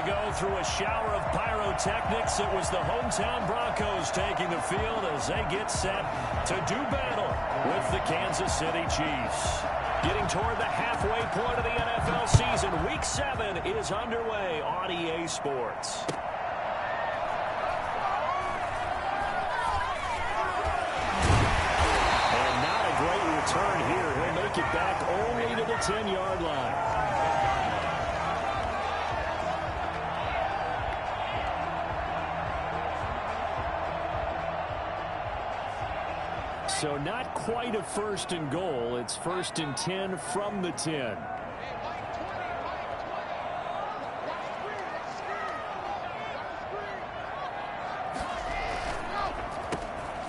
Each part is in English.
to go through a shower of pyrotechnics. It was the hometown Broncos taking the field as they get set to do battle with the Kansas City Chiefs. Getting toward the halfway point of the NFL season, Week 7 is underway on EA Sports. And not a great return here. He'll make it back only to the 10-yard line. So not quite a first and goal. It's first and 10 from the 10.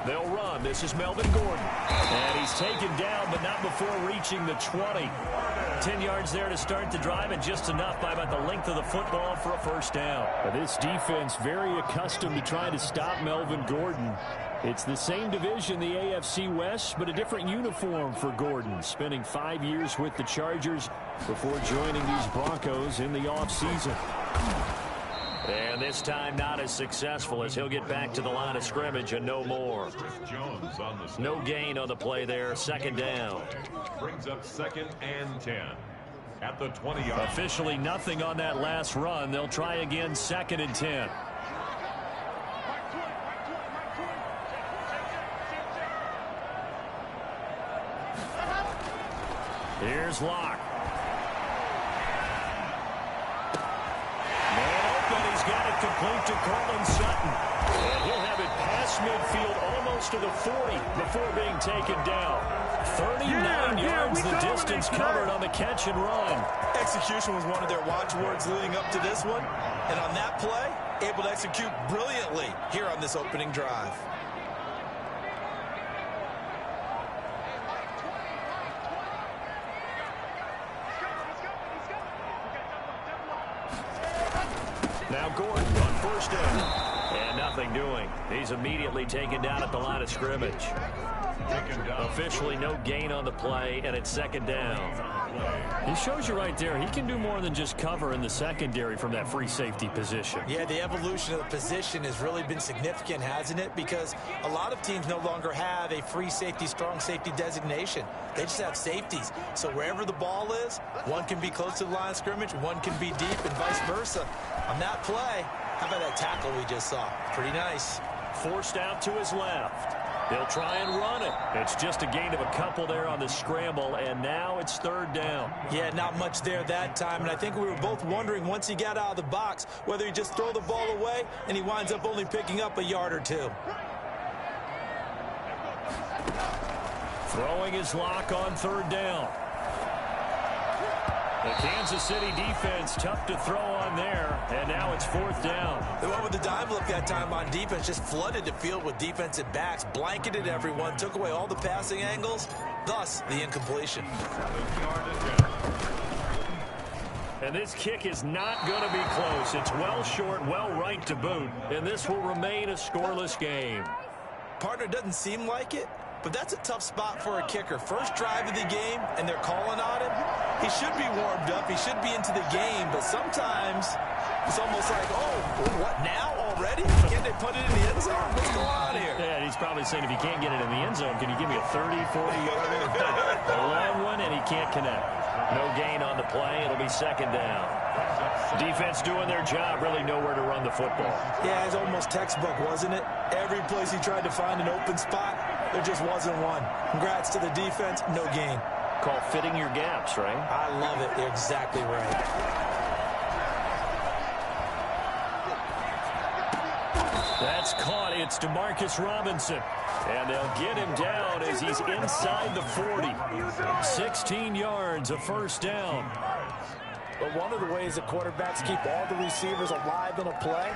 They'll run. This is Melvin Gordon. And he's taken down, but not before reaching the 20. 10 yards there to start the drive, and just enough by about the length of the football for a first down. This defense very accustomed to trying to stop Melvin Gordon. It's the same division, the AFC West, but a different uniform for Gordon, spending 5 years with the Chargers before joining these Broncos in the offseason. And this time not as successful as he'll get back to the line of scrimmage and no more. No gain on the play there, second down. Brings up 2nd and 10. At the 20-yard. Officially nothing on that last run. They'll try again, 2nd and 10. Here's Locke. He's got it complete to Cortland Sutton. And he'll have it past midfield almost to the 40 before being taken down. 39 yards the distance covered on the catch and run. Execution was one of their watchwords leading up to this one. And on that play, able to execute brilliantly here on this opening drive. Now Gordon on first down. And nothing doing. He's immediately taken down at the line of scrimmage. Officially no gain on the play, and it's second down. He shows you right there, he can do more than just cover in the secondary from that free safety position. Yeah, the evolution of the position has really been significant, hasn't it? Because a lot of teams no longer have a free safety, strong safety designation. They just have safeties. So wherever the ball is, one can be close to the line of scrimmage, one can be deep, and vice versa. On that play, how about that tackle we just saw? Pretty nice. Forced out to his left. They'll try and run it. It's just a gain of a couple there on the scramble, and now it's third down. Yeah, not much there that time, and I think we were both wondering once he got out of the box whether he just throw the ball away, and he winds up only picking up a yard or two. Throwing his Locke on third down. The Kansas City defense tough to throw on there, and now it's fourth down. They went with the dive look that time on defense, just flooded the field with defensive backs, blanketed everyone, took away all the passing angles, thus the incompletion. And this kick is not going to be close. It's well short, well right to boot, and this will remain a scoreless game. Partner, doesn't seem like it, but that's a tough spot for a kicker. First drive of the game, and they're calling on him. He should be warmed up. He should be into the game, but sometimes it's almost like, oh, what now already? Can't they put it in the end zone? What's going on here? Yeah, he's probably saying if you can't get it in the end zone, can you give me a 30, 40-yarder? A long one, and he can't connect. No gain on the play. It'll be second down. Defense doing their job, really nowhere to run the football. Yeah, it's almost textbook, wasn't it? Every place he tried to find an open spot, there just wasn't one. Congrats to the defense, no gain. Called fitting your gaps, right? I love it. You're exactly right. That's caught. It's Demarcus Robinson. And they'll get him down as he's inside the 40. 16 yards, a first down. But one of the ways that quarterbacks keep all the receivers alive in a play,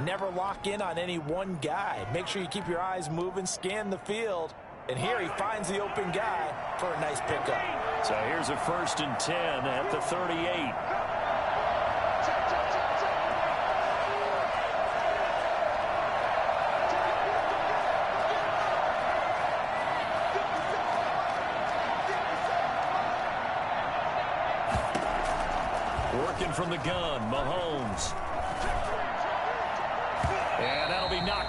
never lock in on any one guy. Make sure you keep your eyes moving, scan the field. And here he finds the open guy for a nice pickup. So here's a 1st and 10 at the 38. Working from the gun, Mahomes.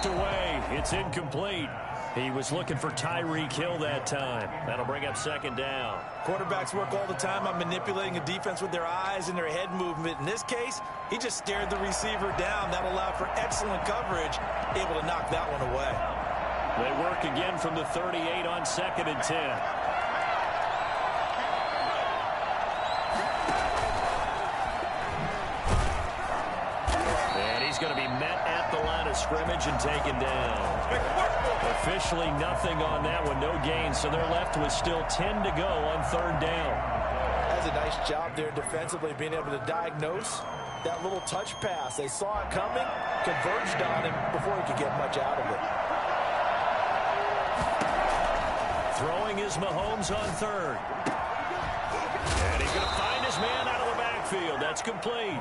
knocked away. It's incomplete. He was looking for Tyreek Hill that time. That'll bring up second down. Quarterbacks work all the time on manipulating a defense with their eyes and their head movement. In this case, he just stared the receiver down. That allowed for excellent coverage, able to knock that one away. They work again from the 38 on 2nd and 10. And he's going to be met at the line of scrimmage and taken down. Officially nothing on that one, no gain, so they're left with still 10 to go on 3rd down. That's a nice job there defensively, being able to diagnose that little touch pass. They saw it coming, converged on him before he could get much out of it. Throwing is Mahomes on 3rd. And he's going to find his man out of the backfield. That's complete.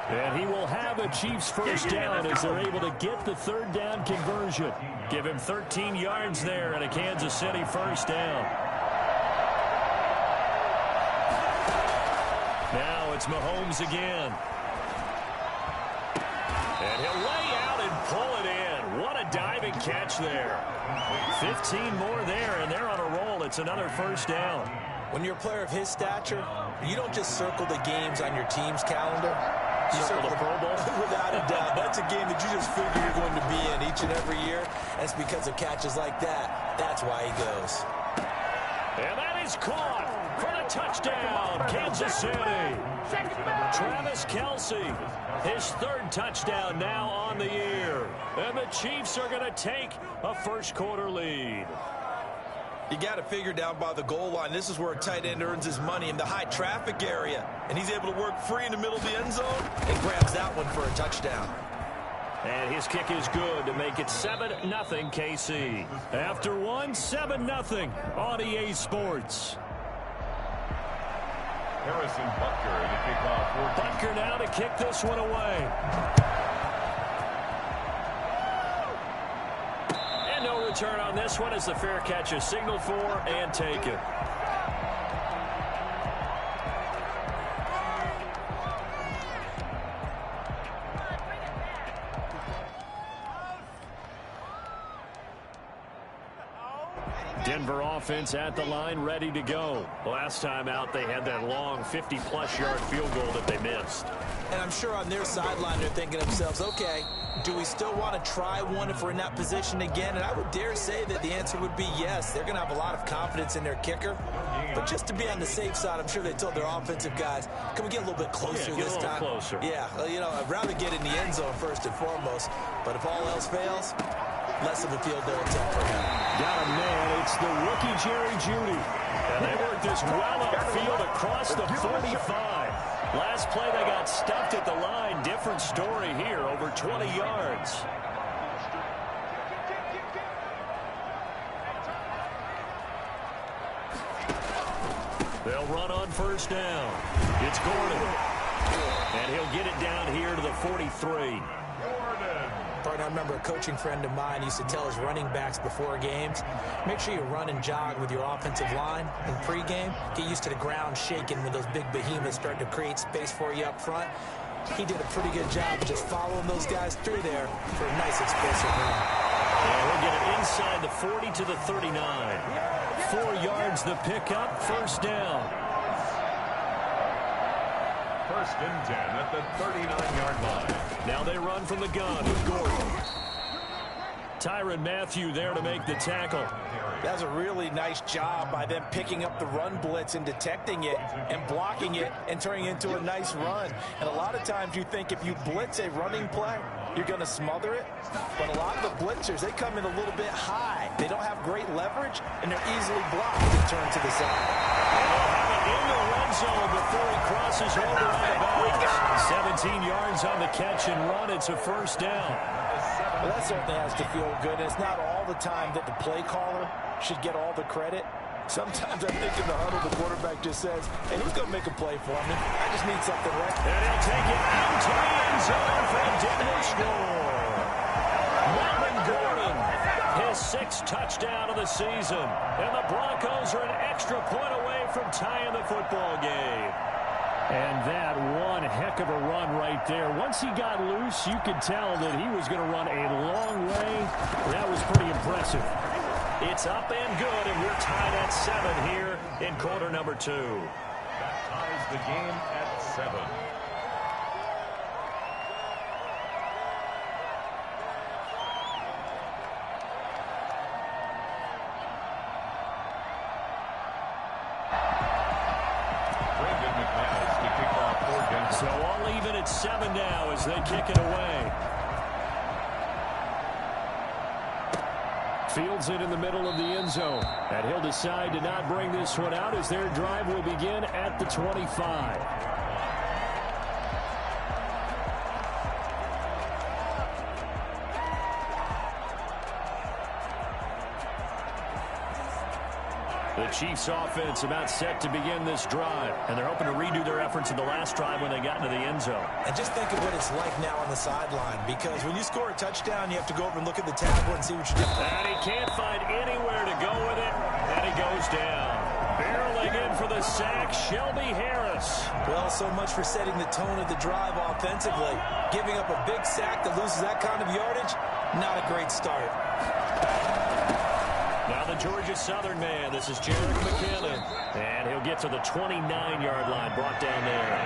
And he will have a Chiefs first down as they're able to get the 3rd down conversion. Give him 13 yards there and a Kansas City first down. Now it's Mahomes again. And he'll lay out and pull it in. What a diving catch there. 15 more there, and they're on a roll. It's another first down. When you're a player of his stature, you don't just circle the games on your team's calendar. You circle the Pro Bowl. Without a doubt. That's a game that you just figure you're going to be in each and every year. And it's because of catches like that. That's why he goes. And that is caught for the touchdown, Kansas City. Travis Kelce, his 3rd touchdown now on the year. And the Chiefs are going to take a first-quarter lead. You got to figure down by the goal line. This is where a tight end earns his money, in the high traffic area. And he's able to work free in the middle of the end zone and grabs that one for a touchdown. And his kick is good to make it 7-0 KC. After one, 7-0 on EA Sports. Harrison Butker, the kickoff. Butker now to kick this one away. And no return on this one as the fair catch is signaled for and taken. Denver offense at the line, ready to go. Last time out, they had that long 50-plus yard field goal that they missed. And I'm sure on their sideline, they're thinking to themselves, okay, do we still want to try one if we're in that position again? And I would dare say that the answer would be yes. They're going to have a lot of confidence in their kicker. But just to be on the safe side, I'm sure they told their offensive guys, can we get a little bit closer this time? Closer. Yeah, well, you know, I'd rather get in the end zone first and foremost. But if all else fails, less of a field goal attempt for him. Got him, man. It's the rookie Jerry Jeudy. And they worked this well upfield across the 45. Last play, they got stuffed at the line. Different story here, over 20 yards. They'll run on first down. It's Gordon. And he'll get it down here to the 43. I remember a coaching friend of mine used to tell his running backs before games, make sure you run and jog with your offensive line in pregame. Get used to the ground shaking when those big behemoths start to create space for you up front. He did a pretty good job of just following those guys through there for a nice explosive run. And we'll get it inside the 40 to the 39. 4 yards the pickup, first down. First and 10 at the 39-yard line. Now they run from the gun with Gordon. Tyrann Mathieu there to make the tackle. That's a really nice job by them picking up the run blitz and detecting it and blocking it and turning it into a nice run. And a lot of times you think if you blitz a running play, you're going to smother it. But a lot of the blitzers, they come in a little bit high. They don't have great leverage, and they're easily blocked and turn to the side. In the red zone before he crosses over on the bounds. 17 yards on the catch and run. It's a first down. Well, that certainly has to feel good. And it's not all the time that the play caller should get all the credit. Sometimes I think in the huddle, the quarterback just says, hey, who's going to make a play for me? I just need something right. And he'll take it into the end zone for a Denver score. Melvin Gordon, his 6th touchdown of the season. And the Broncos are an extra point away from tying the football game. And that one heck of a run right there. Once he got loose, you could tell that he was going to run a long way. That was pretty impressive. It's up and good, and we're tied at 7 here in quarter number 2. That ties the game at 7. So all even at 7 now as they kick it away. Fields it in the middle of the end zone. And he'll decide to not bring this one out as their drive will begin at the 25. The Chiefs offense about set to begin this drive, and they're hoping to redo their efforts in the last drive when they got into the end zone. And just think of what it's like now on the sideline, because when you score a touchdown, you have to go over and look at the tablet and see what you did. And he can't find anywhere to go with it, and he goes down. Barreling in for the sack, Shelby Harris. Well, so much for setting the tone of the drive offensively. Giving up a big sack that loses that kind of yardage, not a great start. Now the Georgia Southern man, this is Jerick McKinnon. And he'll get to the 29-yard line, brought down there.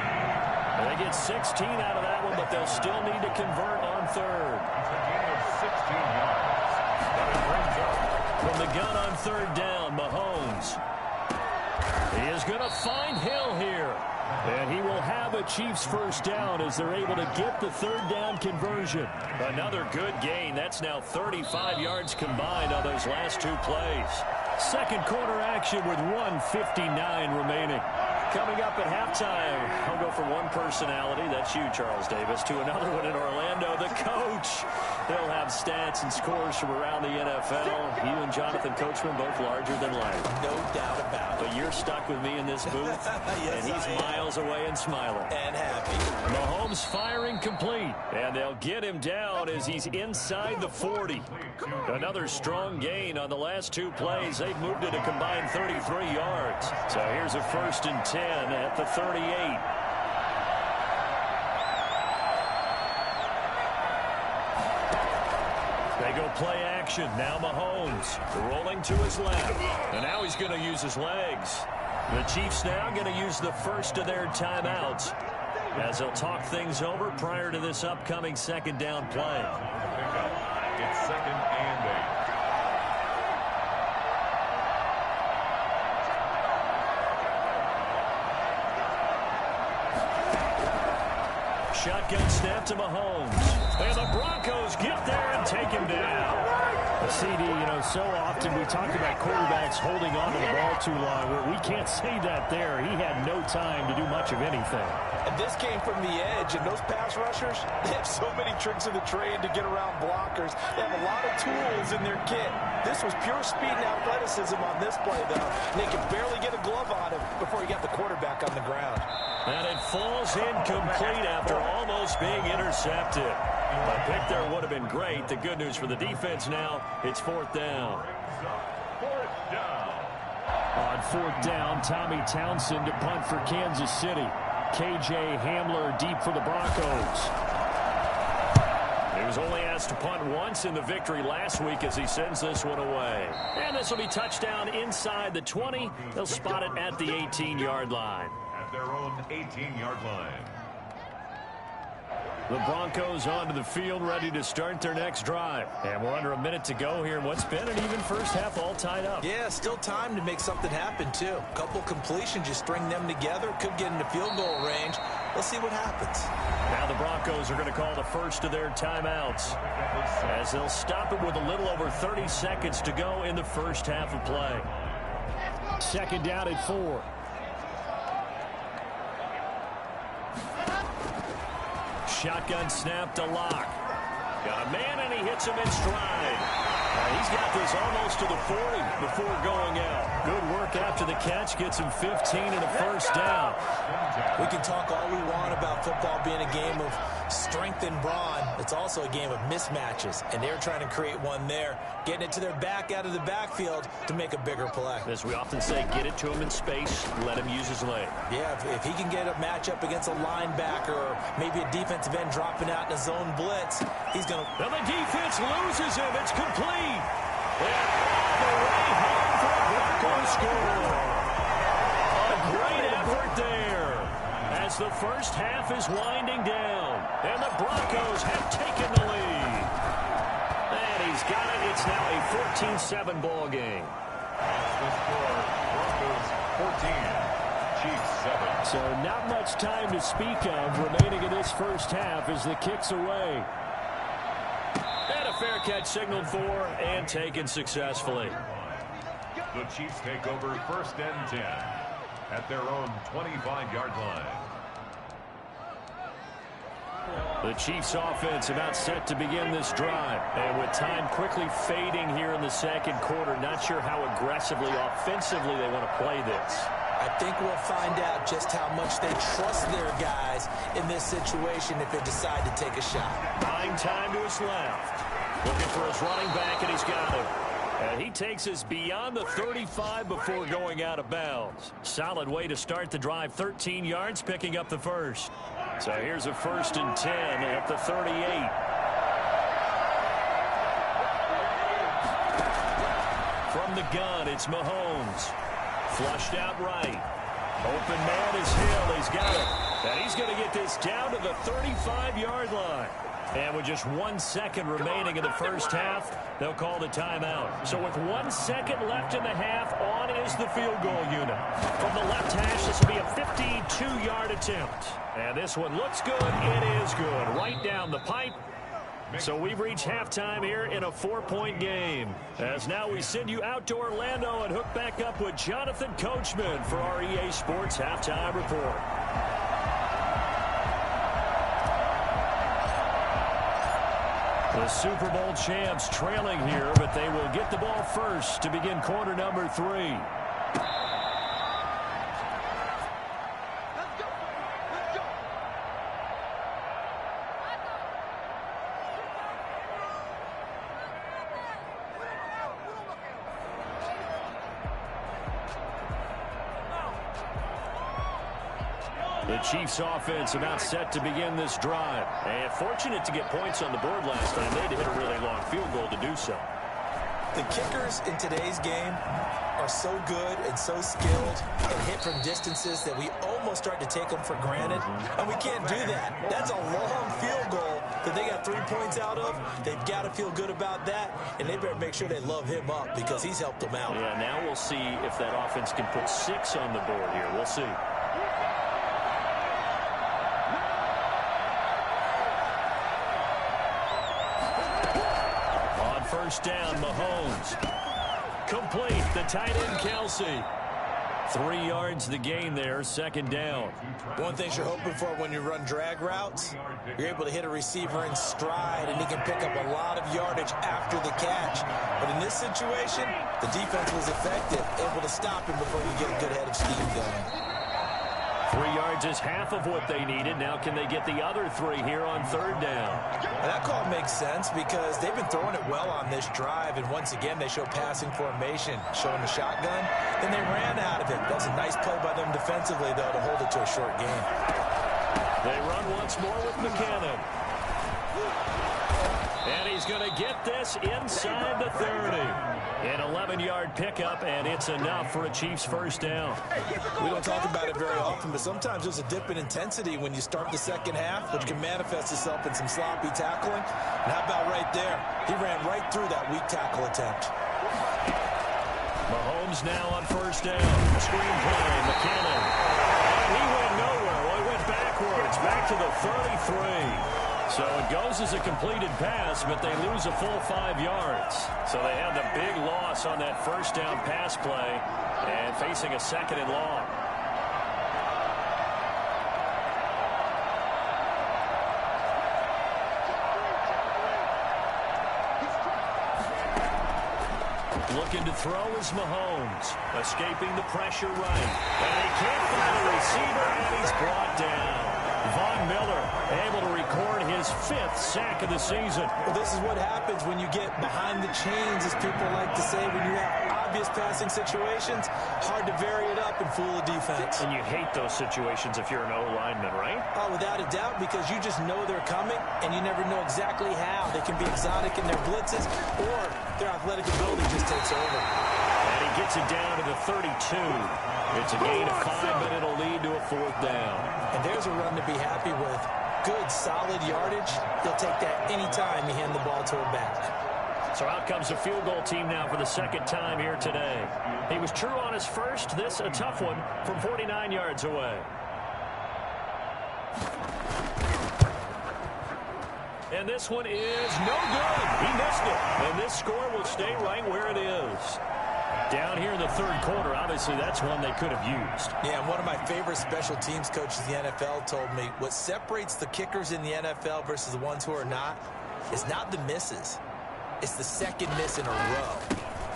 And they get 16 out of that one, but they'll still need to convert on third. It's a gain of 16 yards. But it brings up. From the gun on third down, Mahomes. He is going to find Hill here. And he will have a Chiefs first down as they're able to get the third down conversion. Another good gain. That's now 35 yards combined on those last 2 plays. Second quarter action with 1:59 remaining. Coming up at halftime, I'll go from one personality, that's you, Charles Davis, to another one in Orlando, the coach. He'll have stats and scores from around the NFL. You and Jonathan Coachman both larger than life. No doubt about it. But you're stuck with me in this booth, Yes, and he's miles away and smiling. And happy. Mahomes firing complete, and they'll get him down as he's inside the 40. Another strong gain on the last 2 plays. They've moved it a combined 33 yards. So here's a 1st and 10 at the 38. They go play action. Now Mahomes rolling to his left. And now he's going to use his legs. The Chiefs now going to use the first of their timeouts as they'll talk things over prior to this upcoming second down play. It's 2nd and 8. Shotgun snap to Mahomes. And the Broncos get there and take him down. CD, so often we talk about quarterbacks holding on to the ball too long. Well, we can't say that there. He had no time to do much of anything. And this came from the edge, and those pass rushers, they have so many tricks of the trade to get around blockers. They have a lot of tools in their kit. This was pure speed and athleticism on this play, though. And they could barely get a glove on him before he got the quarterback on the ground. And it falls incomplete after almost being intercepted. The pick there would have been great. The good news for the defense now, it's 4th down. 4th down. On 4th down, Tommy Townsend to punt for Kansas City. KJ Hamler deep for the Broncos. He was only asked to punt once in the victory last week as he sends this one away. And this will be touchdown inside the 20. They'll spot it at the 18-yard line. At their own 18-yard line. The Broncos onto the field, ready to start their next drive. And we're under a minute to go here in what's been an even first half, all tied up. Yeah, still time to make something happen, too. A couple completions, you string them together, could get into field goal range. Let's see what happens. Now the Broncos are going to call the first of their timeouts, as they'll stop it with a little over 30 seconds to go in the first half of play. Second down at 4. Shotgun snap to Locke. Got a man, and he hits him in stride. He's got this almost to the 40 before going out. Good work after the catch. Gets him 15 and a first down. We can talk all we want about football being a game of strength and brawn. It's also a game of mismatches, and they're trying to create one there, getting it to their back out of the backfield to make a bigger play. As we often say, get it to him in space, let him use his leg. Yeah, if he can get a matchup against a linebacker or maybe a defensive end dropping out in a zone blitz, he's going to... Now the defense loses him. It's complete. And all the way home for a Bronco score. A great effort there as the first half is winding down. And the Broncos have taken the lead. And he's got it. It's now a 14-7 ball game. That's the score. Broncos 14, Chiefs 7. So not much time to speak of remaining in this first half as the kick's away. And a fair catch signaled for and taken successfully. The Chiefs take over 1st and 10 at their own 25-yard line. The Chiefs offense about set to begin this drive. And with time quickly fading here in the second quarter, not sure how aggressively, offensively they want to play this. I think we'll find out just how much they trust their guys in this situation if they decide to take a shot. Buying time to his left. Looking for his running back, and he's got him. And he takes us beyond the 35 before going out of bounds. Solid way to start the drive. 13 yards, picking up the first. So here's a 1st and 10 at the 38. From the gun, it's Mahomes. Flushed out right. Open man is Hill. He's got it. And he's going to get this down to the 35-yard line. And with just 1 second remaining in the first half, they'll call the timeout. So with 1 second left in the half, on is the field goal unit. From the left hash, this will be a 52-yard attempt. And this one looks good. It is good. Right down the pipe. So we've reached halftime here in a 4-point game. As now we send you out to Orlando and hook back up with Jonathan Coachman for our EA Sports Halftime Report. The Super Bowl champs trailing here, but they will get the ball first to begin quarter number 3. The Chiefs offense about set to begin this drive. And fortunate to get points on the board last time. They had to hit a really long field goal to do so. The kickers in today's game are so good and so skilled and hit from distances that we almost start to take them for granted. And we can't do that. That's a long field goal that they got 3 points out of. They've got to feel good about that, and they better make sure they love him up because he's helped them out. Yeah, now we'll see if that offense can put 6 on the board here. We'll see. First down, Mahomes. Complete, the tight end, Kelsey. 3 yards the gain there, second down. One thing you're hoping for when you run drag routes, you're able to hit a receiver in stride, and he can pick up a lot of yardage after the catch. But in this situation, the defense was effective, able to stop him before you get a good head of steam going. 3 yards is half of what they needed. Now can they get the other 3 here on third down? And that call makes sense because they've been throwing it well on this drive, and once again they show passing formation, showing the shotgun. Then they ran out of it. That's a nice play by them defensively, though, to hold it to a short gain. They run once more with McKinnon. And he's going to get this inside the 30. An 11-yard pickup, and it's enough for a Chiefs first down. We don't talk about it very often, but sometimes there's a dip in intensity when you start the second half, which can manifest itself in some sloppy tackling. And how about right there? He ran right through that weak tackle attempt. Mahomes now on first down. Screen play, McKinnon. And he went nowhere. Well, he went backwards, back to the 33. So it goes as a completed pass, but they lose a full 5 yards. So they have the big loss on that first down pass play and facing a second and long. Looking to throw is Mahomes, escaping the pressure right. And he can't find a receiver, and he's brought down. Von Miller able to record his 5th sack of the season. Well, this is what happens when you get behind the chains, as people like to say, when you have obvious passing situations. Hard to vary it up and fool a defense. And you hate those situations if you're an O-lineman, right? Oh, without a doubt, because you just know they're coming, and you never know exactly how. They can be exotic in their blitzes, or their athletic ability just takes over. And he gets it down to the 32. It's a gain of 5, but it'll lead to a 4th down. And there's a run to be happy with. Good, solid yardage. He'll take that anytime you hand the ball to a back. So out comes the field goal team now for the 2nd time here today. He was true on his first. This a tough one from 49 yards away. And this one is no good. He missed it. And this score will stay right where it is. Down here in the 3rd quarter, obviously that's one they could have used. Yeah, and one of my favorite special teams coaches in the NFL told me what separates the kickers in the NFL versus the ones who are not is not the misses. It's the 2nd miss in a row.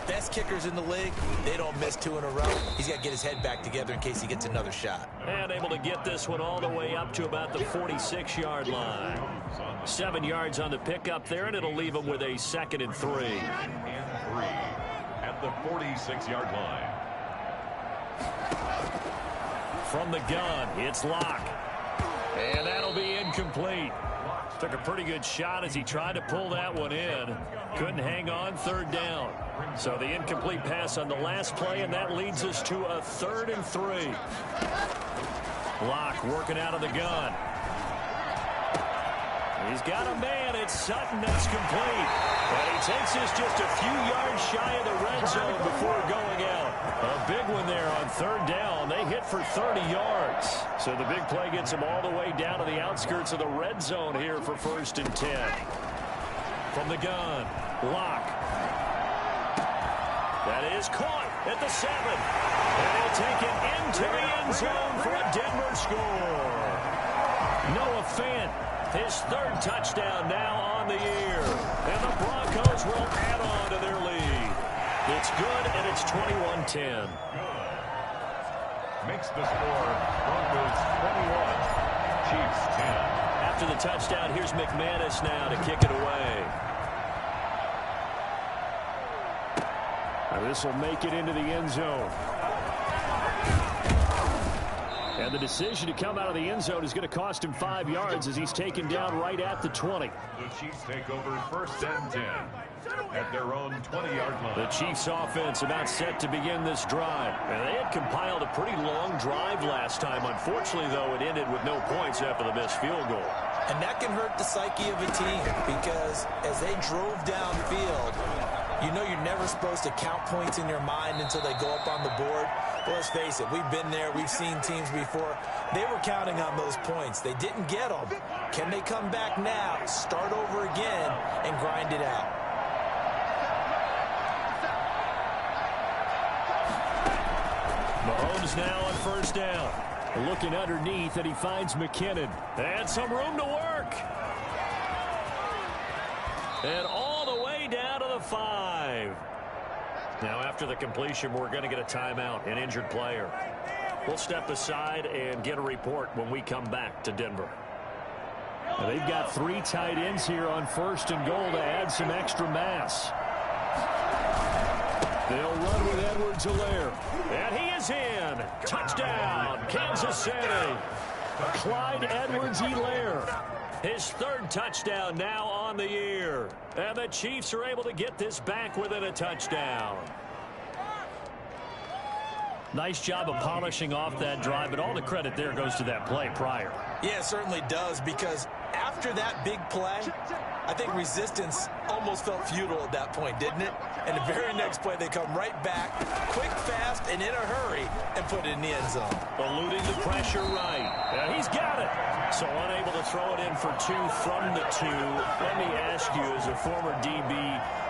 Best kickers in the league, they don't miss 2 in a row. He's got to get his head back together in case he gets another shot. And able to get this one all the way up to about the 46-yard line. 7 yards on the pickup there, and it'll leave him with a 2nd and 3. At the 46-yard line. From the gun, it's Locke. And that'll be incomplete. Took a pretty good shot as he tried to pull that one in. Couldn't hang on, 3rd down. So the incomplete pass on the last play, and that leads us to a 3rd and 3. Locke working out of the gun. He's got a man. It's Sutton. That's complete. And he takes us just a few yards shy of the red zone before going out. A big one there on 3rd down. They hit for 30 yards. So the big play gets them all the way down to the outskirts of the red zone here for 1st and 10. From the gun, Locke. That is caught at the 7. And he'll take it into the end zone for a Denver score. Noah Fant, his 3rd touchdown now on the year. And the Broncos will add on to their lead. It's good, and it's 21-10. Makes the score Broncos 21, Chiefs 10. After the touchdown, here's McManus now to kick it away. Now this will make it into the end zone. And the decision to come out of the end zone is going to cost him 5 yards as he's taken down right at the 20. The Chiefs take over 1st and 10 at their own 20-yard line. The Chiefs offense about set to begin this drive. And they had compiled a pretty long drive last time. Unfortunately, though, it ended with no points after the missed field goal. And that can hurt the psyche of a team because as they drove downfield, you know you're never supposed to count points in your mind until they go up on the board. But let's face it, we've been there. We've seen teams before. They were counting on those points. They didn't get them. Can they come back now, start over again, and grind it out? Mahomes now on 1st down. Looking underneath, and he finds McKinnon. And some room to work. And all the way down to the 5. Now, after the completion, we're going to get a timeout, an injured player. We'll step aside and get a report when we come back to Denver. Now, they've got 3 tight ends here on 1st and goal to add some extra mass. They'll run with Edwards-Helaire. And he is in. Touchdown, Kansas City. Clyde Edwards-Helaire. His 3rd touchdown now on the year. And the Chiefs are able to get this back within a touchdown. Nice job of polishing off that drive, but all the credit there goes to that play prior. Yeah, it certainly does, because after that big play, I think resistance almost felt futile at that point, didn't it? And the very next play, they come right back, quick, fast, and in a hurry, and put it in the end zone. Eluding the pressure right. And he's got it. So unable to throw it in for 2 from the 2. Let me ask you, as a former DB,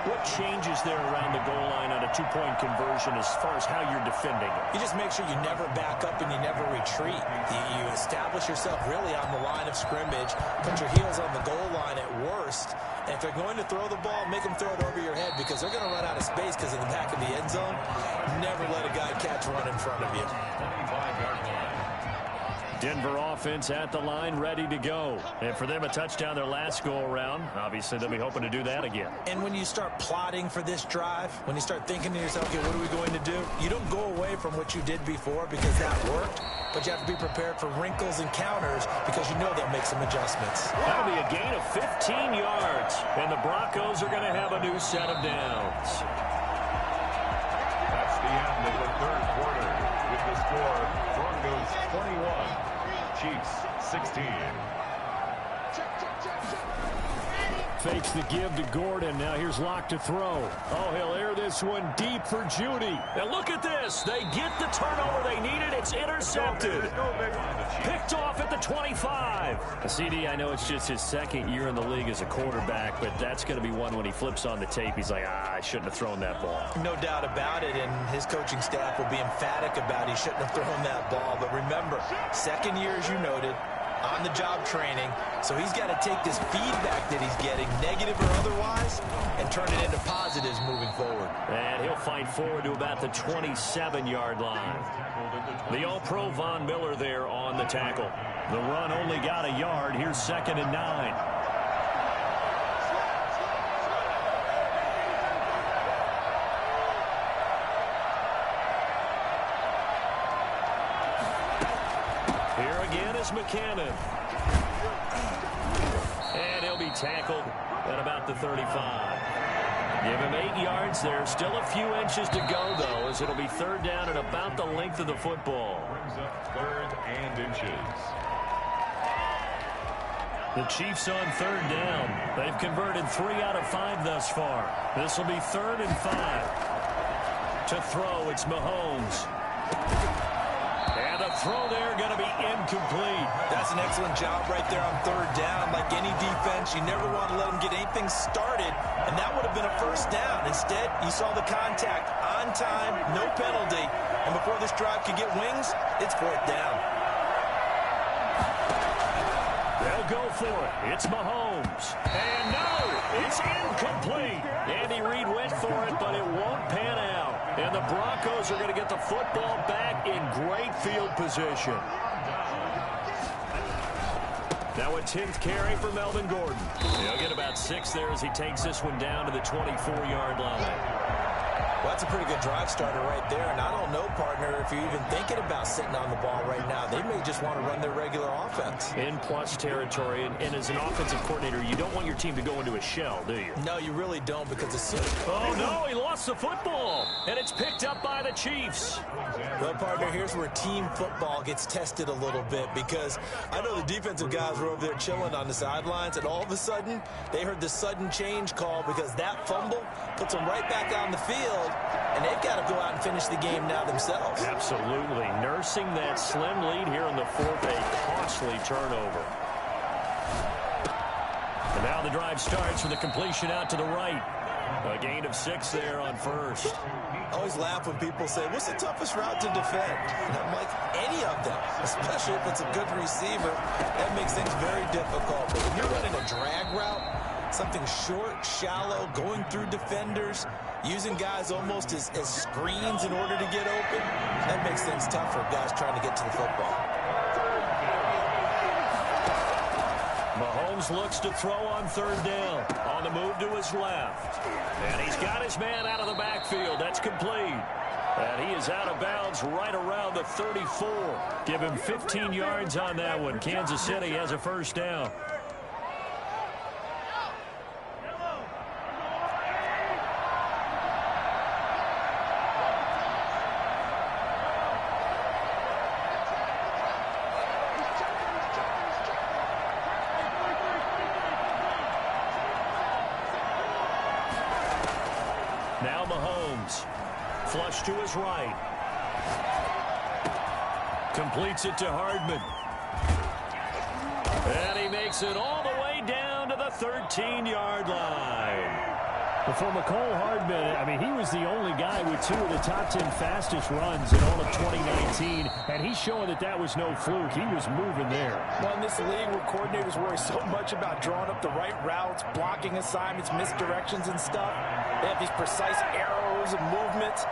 what changes there around the goal line on a 2-point conversion as far as how you're defending it? You just make sure you never back up and you never retreat. You establish yourself really on the line of scrimmage, put your heels on the goal line at worst, and if they're going to throw the ball, make them throw it over your head because they're going to run out of space because of the back of the end zone. Never let a guy catch one in front of you. 25-yard line. Denver offense at the line, ready to go. And for them, a touchdown their last go-around. Obviously, they'll be hoping to do that again. And when you start plotting for this drive, when you start thinking to yourself, okay, what are we going to do? You don't go away from what you did before because that worked, but you have to be prepared for wrinkles and counters because you know they'll make some adjustments. That'll be a gain of 15 yards, and the Broncos are going to have a new set of downs. That's the end of the third quarter with the score Broncos 21. Chiefs 16. Fakes the give to Gordon. Now here's Locke to throw. Oh, he'll air this one deep for Judy. And look at this. They get the turnover they needed. It's intercepted. Picked off at the 25. CD, I know it's just his second year in the league as a quarterback, but that's going to be one when he flips on the tape. He's like, I shouldn't have thrown that ball. No doubt about it, and his coaching staff will be emphatic about he shouldn't have thrown that ball. But remember, second year, as you noted, on-the-job training, so he's got to take this feedback that he's getting, negative or otherwise, and turn it into positives moving forward. And he'll fight forward to about the 27-yard line. The All-Pro Von Miller there on the tackle. The run only got a yard. Here's 2nd and 9. McCannon. And he'll be tackled at about the 35. Give him 8 yards there. Still a few inches to go, though, as it'll be 3rd down at about the length of the football. Brings up 3rd and inches. The Chiefs on 3rd down. They've converted 3 out of 5 thus far. This will be 3rd and 5. To throw, it's Mahomes. And the throw there going to be incomplete. That's an excellent job right there on 3rd down. Like any defense, you never want to let them get anything started, and that would have been a 1st down. Instead, you saw the contact on time, no penalty, and before this drive could get wings, it's 4th down. They'll go for it. It's Mahomes. And no, it's incomplete. Andy Reid went for it, but it won't pan out. And the Broncos are going to get the football back in great field position. Now a 10th carry for Melvin Gordon. He'll get about 6 there as he takes this one down to the 24-yard line. Well, that's a pretty good drive starter right there. And I don't know, partner, if you're even thinking about sitting on the ball right now. They may just want to run their regular offense. In plus territory. And as an offensive coordinator, you don't want your team to go into a shell, do you? No, you really don't, because as soon Oh, no, he lost the football. And it's picked up by the Chiefs. Well, partner, here's where team football gets tested a little bit, because I know the defensive guys were over there chilling on the sidelines, and all of a sudden, they heard the sudden change call because that fumble puts them right back on the field, and they've got to go out and finish the game now themselves. Absolutely. Nursing that slim lead here in the 4th, a costly turnover. And now the drive starts with a completion out to the right. A gain of 6 there on 1st. I always laugh when people say, what's the toughest route to defend? And I'm like, any of them, especially if it's a good receiver. That makes things very difficult. But when you're running a drag route, something short, shallow, going through defenders, using guys almost as screens in order to get open, that makes things tough for guys trying to get to the football. Mahomes looks to throw on 3rd down. On the move to his left. And he's got his man out of the backfield. That's complete. And he is out of bounds right around the 34. Give him 15 yards on that one. Kansas City has a 1st down. Now Mahomes. Flush to his right. Completes it to Hardman. And he makes it all the way down to the 13-yard line. But for Mecole Hardman, I mean, he was the only guy with 2 of the top 10 fastest runs in all of 2019, and he's showing that that was no fluke. He was moving there. Well, in this league where coordinators worry so much about drawing up the right routes, blocking assignments, misdirections and stuff, they have these precise arrows and movements.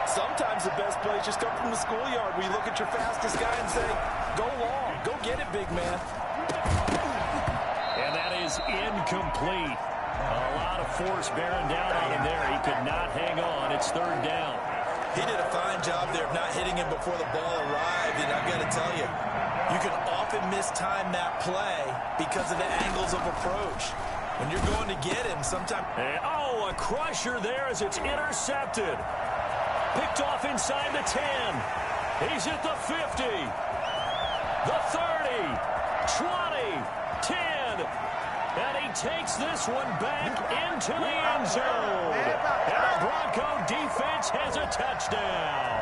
Sometimes the best plays just come from the schoolyard where you look at your fastest guy and say, go long, go get it, big man. And that is incomplete. A lot of force bearing down on him there. He could not hang on. It's third down. He did a fine job there of not hitting him before the ball arrived, and I've got to tell you, you can often mistime that play because of the angles of approach. When you're going to get him, sometimes... Oh, a crusher there as it's intercepted. Picked off inside the 10. He's at the 50. The 30. 20. 10. And he takes this one back into the end zone. And the Bronco defense has a touchdown.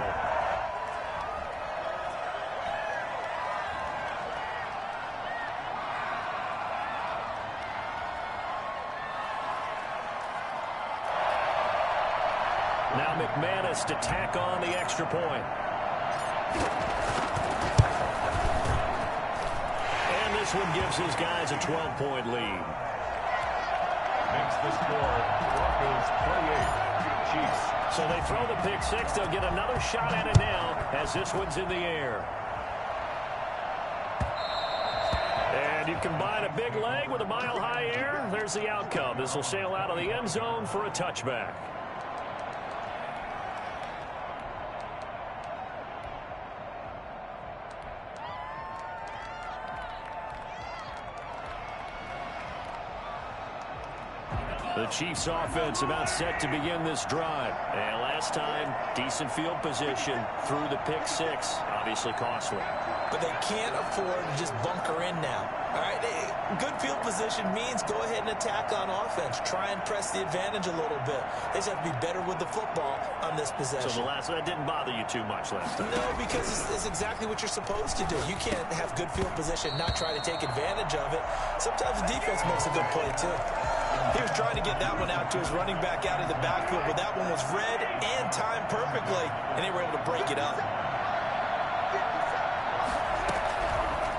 Now McManus to tack on the extra point. And this one gives his guys a 12-point lead. Makes the score. Broncos 28. Chiefs. So they throw the pick six. They'll get another shot at it now as this one's in the air. And you combine a big leg with a mile-high air. There's the outcome. This will sail out of the end zone for a touchback. The Chiefs offense about set to begin this drive. And last time, decent field position through the pick six. Obviously costly. But they can't afford to just bunker in now. All right, good field position means go ahead and attack on offense. Try and press the advantage a little bit. They just have to be better with the football on this possession. So that didn't bother you too much last time? No, because it's exactly what you're supposed to do. You can't have good field position, not try to take advantage of it. Sometimes the defense makes a good play, too. He was trying to get that one out to his running back out of the backfield, but that one was read and timed perfectly, and they were able to break it up.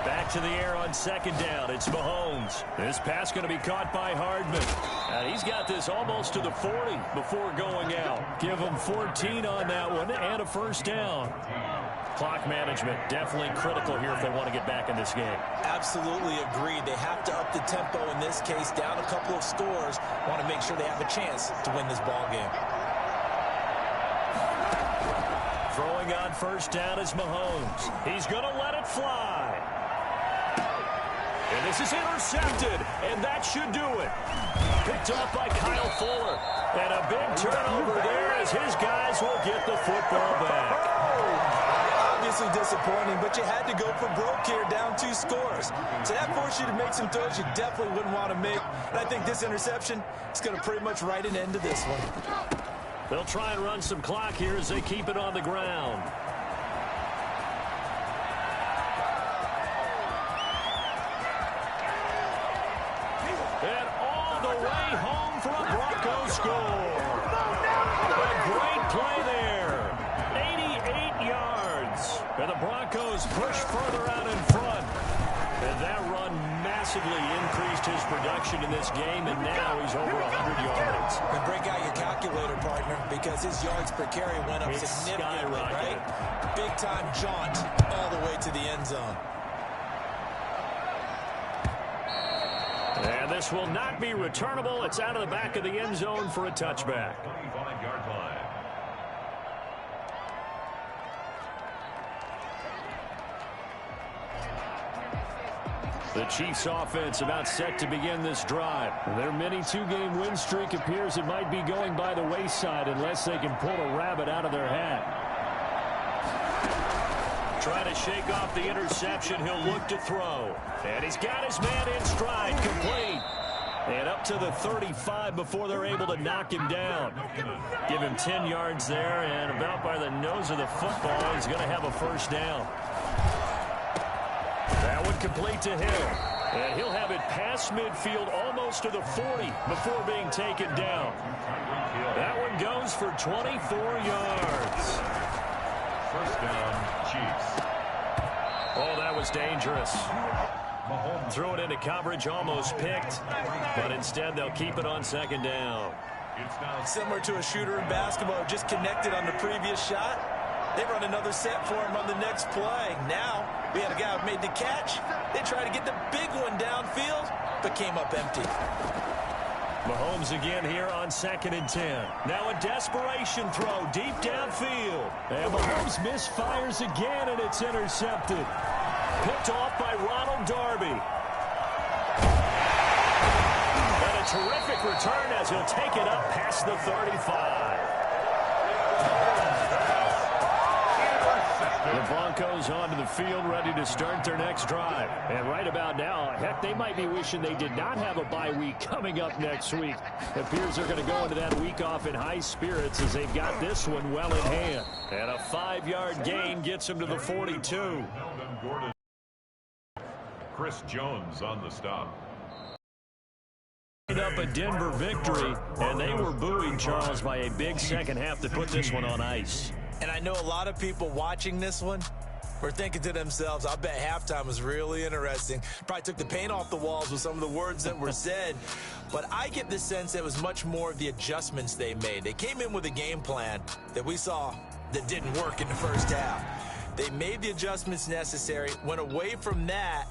Back to the air on second down. It's Mahomes. This pass going to be caught by Hardman. And he's got this almost to the 40 before going out. Give him 14 on that one and a first down. Clock management definitely critical here if they want to get back in this game. Absolutely agreed. They have to up the tempo in this case, down a couple of scores. Want to make sure they have a chance to win this ball game. Throwing on first down is Mahomes. He's going to let it fly. And this is intercepted, and that should do it. Picked off by Kyle Fuller. And a big turnover there as his guys will get the football back. Obviously disappointing, but you had to go for broke here, down 2 scores. So that forced you to make some throws you definitely wouldn't want to make. And I think this interception is going to pretty much write an end to this one. They'll try and run some clock here as they keep it on the ground. And all the way home for a Broncos score. A great play there. 88 yards. And the Broncos push further out in front. And that run massively increased his production in this game, and now he's over 100 yards. And break out your calculator, partner, because his yards per carry went up significantly, right? Big-time jaunt all the way to the end zone. And this will not be returnable. It's out of the back of the end zone for a touchback. 25-yard line. The Chiefs offense about set to begin this drive. Their mini 2-game win streak appears it might be going by the wayside unless they can pull a rabbit out of their hat. Trying to shake off the interception. He'll look to throw. And he's got his man in stride. Complete. And up to the 35 before they're able to knock him down. Give him 10 yards there, and about by the nose of the football, he's going to have a first down. That one complete to Hill. And he'll have it past midfield almost to the 40 before being taken down. That one goes for 24 yards. First down, Chiefs. Oh, that was dangerous. Threw it into coverage, almost picked. But instead, they'll keep it on second down. It's now Similar to a shooter in basketball who just connected on the previous shot. They run another set for him on the next play. Now, we had a guy who made the catch. They tried to get the big one downfield, but came up empty. Mahomes again here on 2nd and 10. Now a desperation throw deep downfield. And Mahomes misfires again, and it's intercepted. Picked off by Ronald Darby. And a terrific return as he'll take it up past the 35. The Broncos onto the field, ready to start their next drive. And right about now, heck, they might be wishing they did not have a bye week coming up next week. It appears they're going to go into that week off in high spirits as they've got this one well in hand. And a 5-yard gain gets him to the 42. Melvin Gordon. Chris Jones on the stop. Up a Denver victory, and they were buoyed, Charles, by a big second half to put this one on ice. And I know a lot of people watching this one were thinking to themselves, I bet halftime was really interesting. Probably took the paint off the walls with some of the words that were said. But I get the sense it was much more of the adjustments they made. They came in with a game plan that we saw that didn't work in the first half. They made the adjustments necessary, went away from that,